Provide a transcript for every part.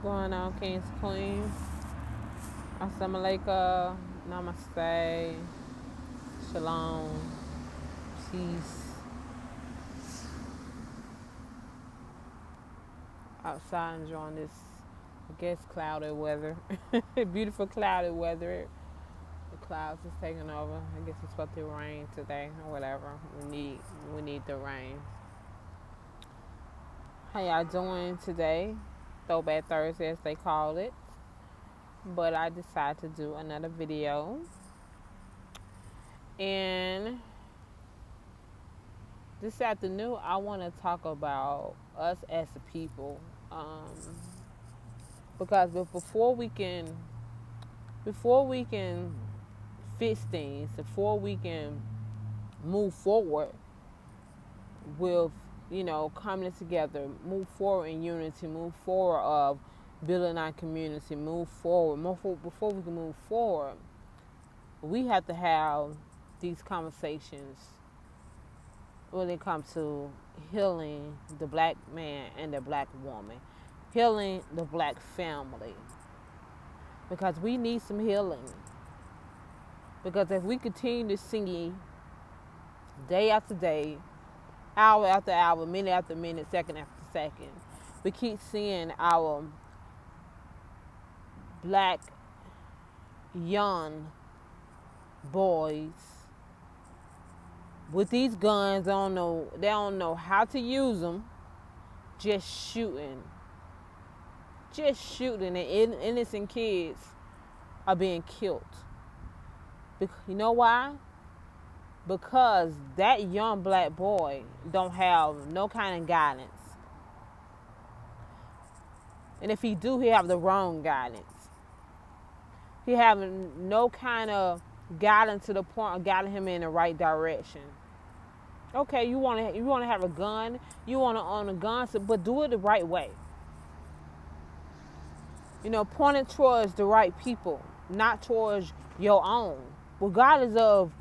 going on, kings, queens? Assalamu alaikum, namaste, shalom, peace. Outside enjoying this, I guess, cloudy weather. Beautiful cloudy weather. The clouds is taking over. I guess it's supposed to rain today or whatever. We need the rain. How y'all doing today? Throwback Thursday, as they call it. But I decided to do another video, and this afternoon I want to talk about us as a people, because before we can fix things, before we can move forward with coming together, move forward in unity, move forward of building our community, before we can move forward, we have to have these conversations when it comes to healing the black man and the black woman, healing the black family, because we need some healing. Because if we continue to sing day after day, hour after hour, minute after minute, second after second, we keep seeing our black young boys with these guns. They don't know how to use them. Just shooting, and innocent kids are being killed. You know why? Because that young black boy don't have no kind of guidance, and if he do, he have the wrong guidance. He having no kind of guidance to the point of guiding him in the right direction. Okay, you want to have a gun, you want to own a gun, but do it the right way. Point it towards the right people, not towards your own, regardless of,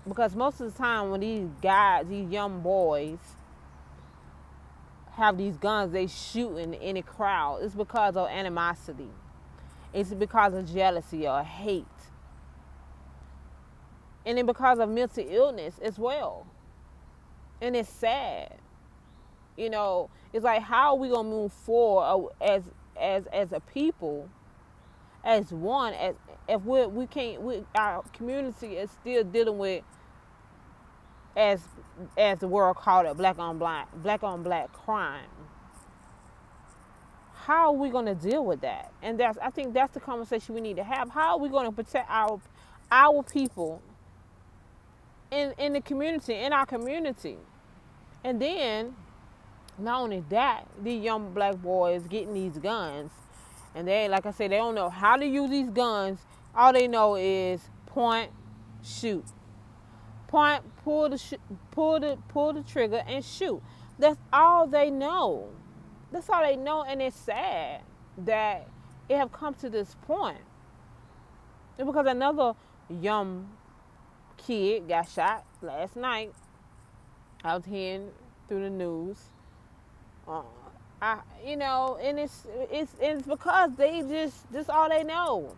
because most of the time when these young boys have these guns, they shoot in a crowd. It's because of animosity. It's because of jealousy or hate. And then because of mental illness as well. And it's sad. It's like, how are we gonna move forward as a people, as one, if we can't, our community is still dealing with, as the world called it, black on black crime. How are we going to deal with that? And I think that's the conversation we need to have. How are we going to protect our people in the community, in our community? And then, not only that, these young black boys getting these guns, and they, like I said, they don't know how to use these guns. All they know is point, shoot. Point, pull the trigger and shoot. That's all they know. That's all they know, and it's sad that it have come to this point. It's because another young kid got shot last night. I was hearing through the news. And it's because they just all they know.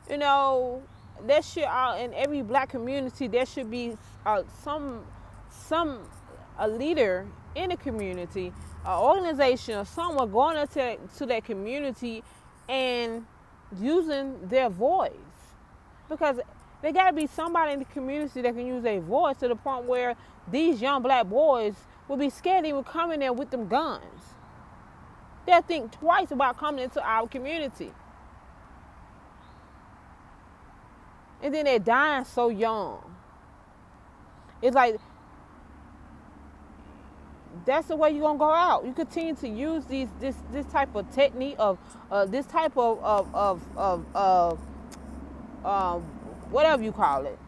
There should, in every black community, there should be a leader in the community, an organization, or someone going to that community and using their voice. Because there got to be somebody in the community that can use their voice to the point where these young black boys will be scared to even come in there with them guns. They'll think twice about coming into our community. And then they're dying so young. It's like, that's the way you're gonna go out. You continue to use this type of technique of this type of whatever you call it,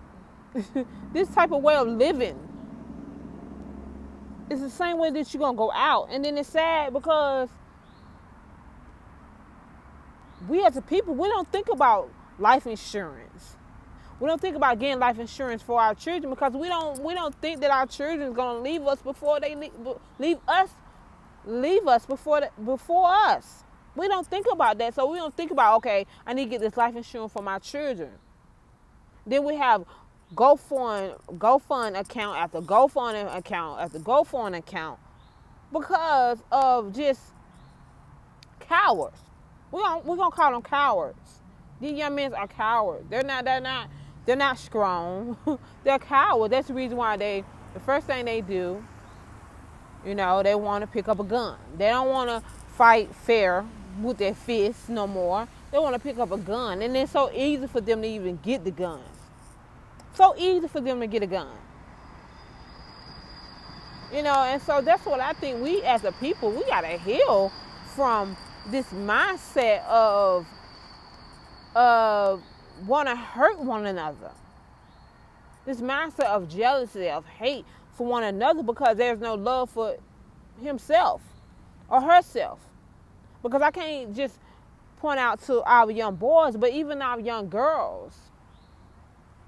this type of way of living. It's the same way that you're gonna go out. And then it's sad because we as a people, we don't think about life insurance. We don't think about getting life insurance for our children, because we don't think that our children is gonna leave us before they leave us leave us before us. We don't think about that. So we don't think about, okay, I need to get this life insurance for my children. Then we have GoFund account after GoFund account after GoFund account because of just cowards. We're gonna call them cowards. These young men are cowards. They're not strong. They're cowards. That's the reason why the first thing they do, they want to pick up a gun. They don't want to fight fair with their fists no more. They want to pick up a gun. And it's so easy for them to even get the guns. So easy for them to get a gun. And so that's what I think we as a people, we got to heal from this mindset of want to hurt one another. This mindset of jealousy, of hate for one another because there's no love for himself or herself. Because I can't just point out to our young boys, but even our young girls,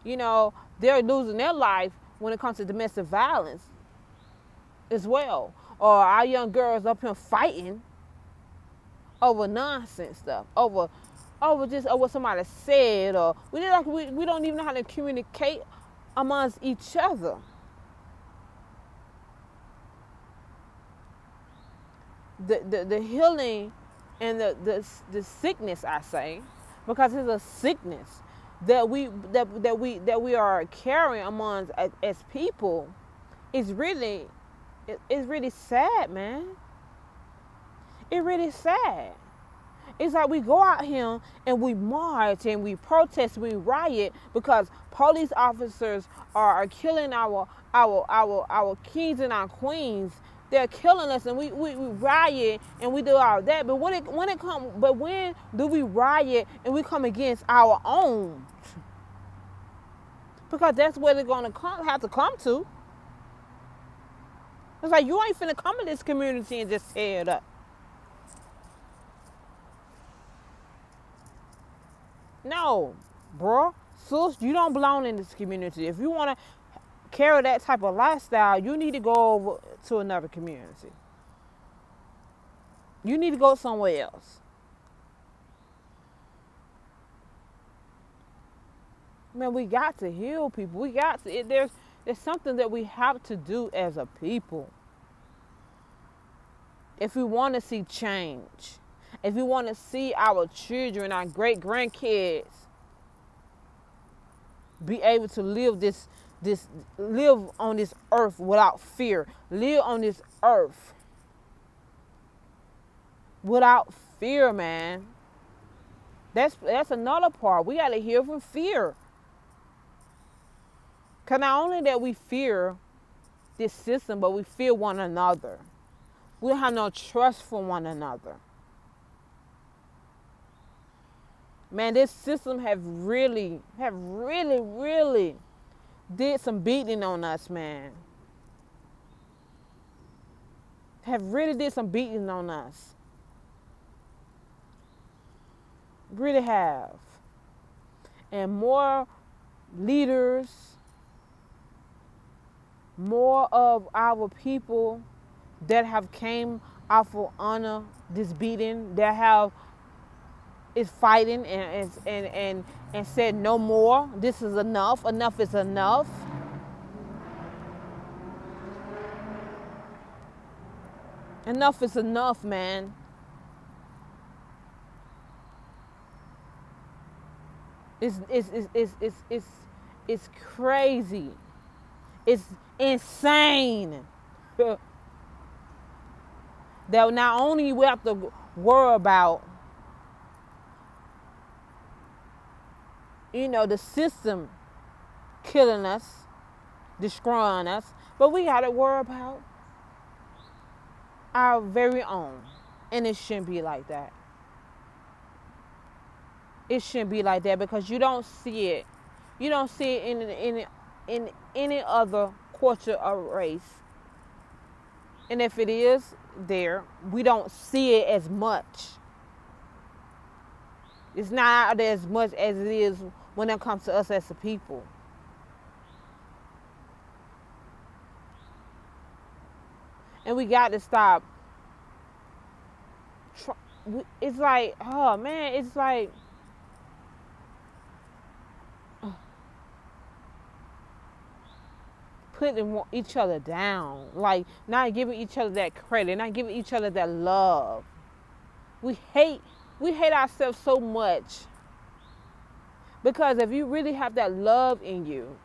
they're losing their life when it comes to domestic violence as well. Or our young girls up here fighting over nonsense stuff, over what somebody said, or we don't even know how to communicate amongst each other. The healing and the sickness, I say, because it's a sickness that we are carrying amongst as people, is really sad, man. It's really sad. It's like we go out here and we march and we protest, we riot because police officers are killing our kings and our queens. They're killing us, and we riot and we do all that. But when do we riot and we come against our own? Because that's where they're gonna have to come to. It's like you ain't finna come in this community and just tear it up. No, bro, sis, you don't belong in this community. If you want to carry that type of lifestyle, you need to go over to another community. You need to go somewhere else. Man, we got to heal people. There's something that we have to do as a people. If we want to see change, if we want to see our children, our great-grandkids be able to live on this earth without fear, live on this earth without fear, man. That's another part. We got to heal from fear. Because not only that we fear this system, but we fear one another. We don't have no trust for one another. Man, this system have really did some beating on us, man. Have really did some beating on us. Really have. And more leaders, more of our people that have came off of honor this beating, that is fighting and said no more. This is enough. Enough is enough. Enough is enough, man. It's crazy. It's insane. That not only we have to worry about the system killing us, destroying us, but we got to worry about our very own. And it shouldn't be like that. It shouldn't be like that because you don't see it. You don't see it in any other culture or race. And if it is there, we don't see it as much. It's not out there as much as it is when it comes to us as a people. And we got to stop it's like, oh man, it's like putting each other down, like not giving each other that credit, not giving each other that love. We hate we hate ourselves so much because if you really have that love in you,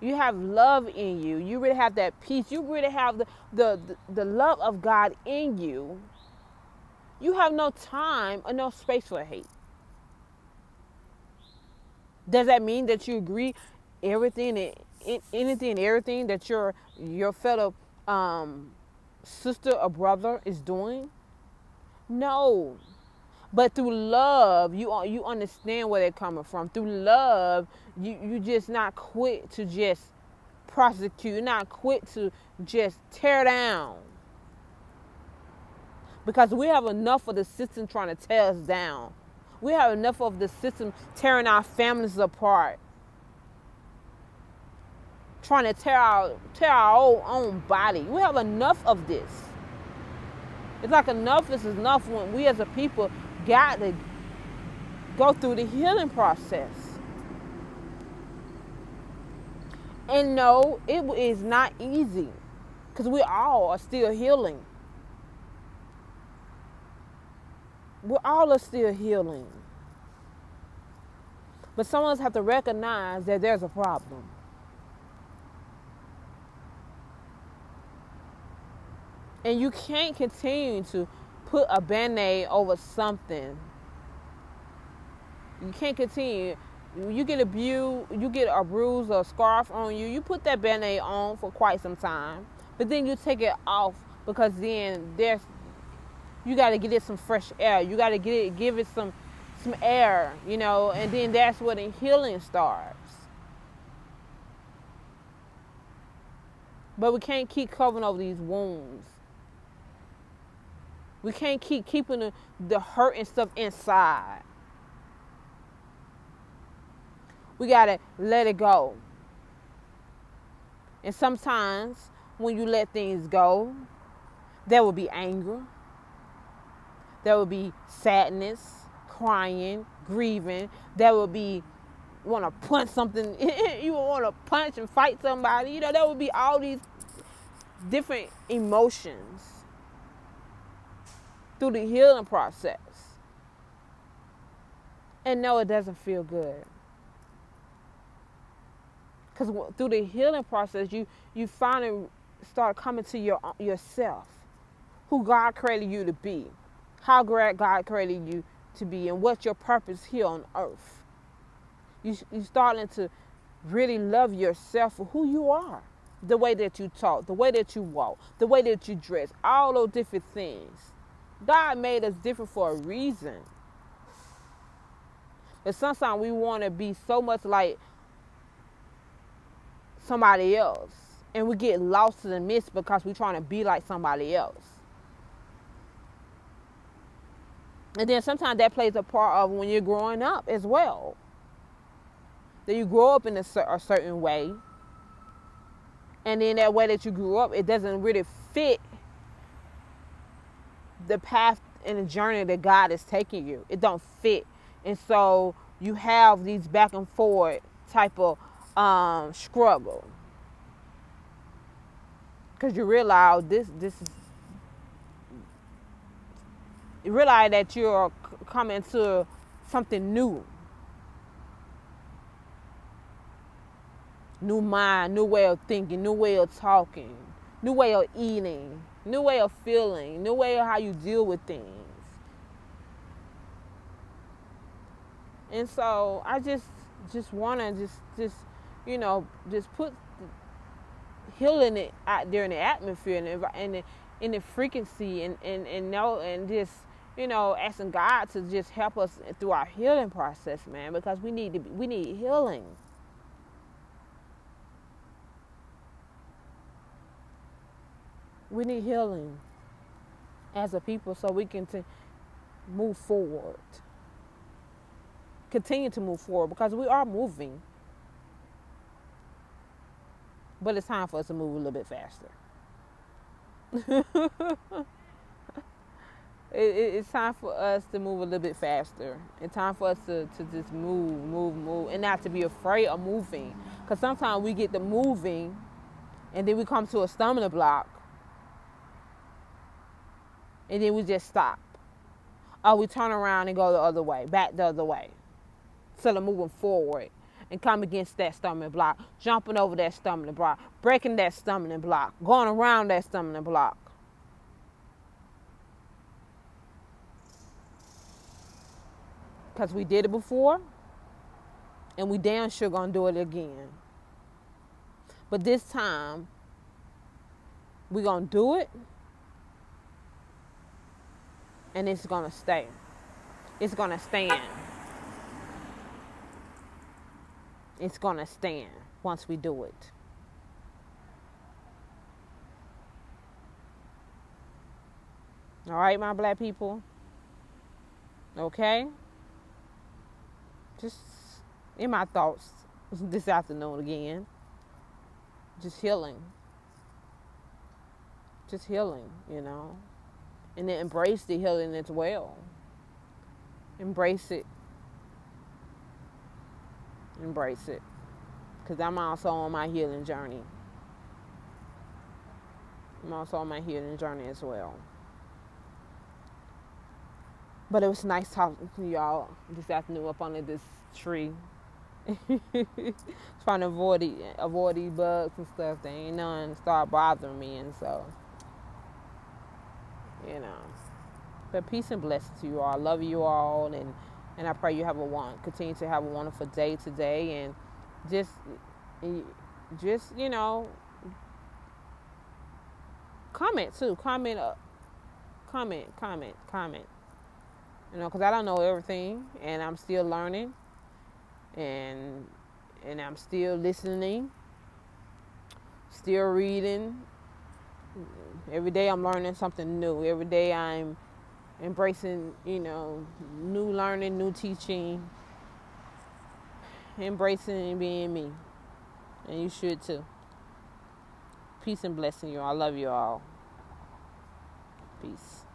you have love in you, you really have that peace, you really have the love of God in you, you have no time or no space for hate. Does that mean that you agree everything and anything and everything that your fellow sister or brother is doing? No. But through love, you understand where they're coming from. Through love, you just not quick to just prosecute. You're not quick to just tear down. Because we have enough of the system trying to tear us down. We have enough of the system tearing our families apart. Trying to tear our own body. We have enough of this. It's like enough is enough when we as a people got to go through the healing process. And no, it is not easy because we all are still healing. We all are still healing. But some of us have to recognize that there's a problem. And you can't continue to put a Band-Aid over something. You can't continue. You get you get a bruise or a scarf on you, you put that Band-Aid on for quite some time. But then you take it off because then you got to get it some fresh air. You got to give it some air, and then that's where the healing starts. But we can't keep covering over these wounds. We can't keep keeping the hurt and stuff inside. We got to let it go. And sometimes when you let things go, there will be anger. There will be sadness, crying, grieving. There will be want to punch something. You want to punch and fight somebody. There will be all these different emotions through the healing process. And no, it doesn't feel good. Because through the healing process, you finally start coming to yourself, who God created you to be, how great God created you to be, and what's your purpose here on earth. You starting to really love yourself for who you are, the way that you talk, the way that you walk, the way that you dress, all those different things. God made us different for a reason. But sometimes we want to be so much like somebody else, and we get lost in the midst because we're trying to be like somebody else. And then sometimes that plays a part of when you're growing up as well. That you grow up in a certain way, and then that way that you grew up, it doesn't really fit the path and the journey that God is taking you. It don't fit. And so you have these back and forth type of struggle. Because you realize you realize that you're coming to something new. New mind, new way of thinking, new way of talking, new way of eating, new way of feeling, new way of how you deal with things. And so I just want to just put healing it out there in the atmosphere and in the frequency and know and just asking God to just help us through our healing process, man, because we need healing. We need healing as a people so we can move forward. Continue to move forward because we are moving. But it's time for us to move a little bit faster. It's time for us to move a little bit faster. It's time for us to just move, and not to be afraid of moving. Because sometimes we get to moving, and then we come to a stumbling block, and then we just stop. Or we turn around and go the other way, back the other way, instead of moving forward and come against that stumbling block, jumping over that stumbling block, breaking that stumbling block, going around that stumbling block. Because we did it before, and we damn sure gonna do it again. But this time, we gonna do it, and it's gonna stay. It's gonna stand. It's gonna stand once we do it. All right, my black people. Okay? Just in my thoughts this afternoon again. Just healing. Just healing, you know. And then embrace the healing as well. Embrace it. Embrace it. Because I'm also on my healing journey. I'm also on my healing journey as well. But it was nice talking to y'all this afternoon up under this tree. Trying to avoid these bugs and stuff. They ain't none start bothering me, and so, you know. But peace and blessings to you all. I love you all, and I pray you continue to have a wonderful day today, and just you know, comment too. Comment. You know, because I don't know everything, and I'm still learning, and I'm still listening, still reading. Every day I'm learning something new. Every day I'm embracing, you know, new learning, new teaching, embracing and being me. And you should too. Peace and blessing you all. I love you all. Peace.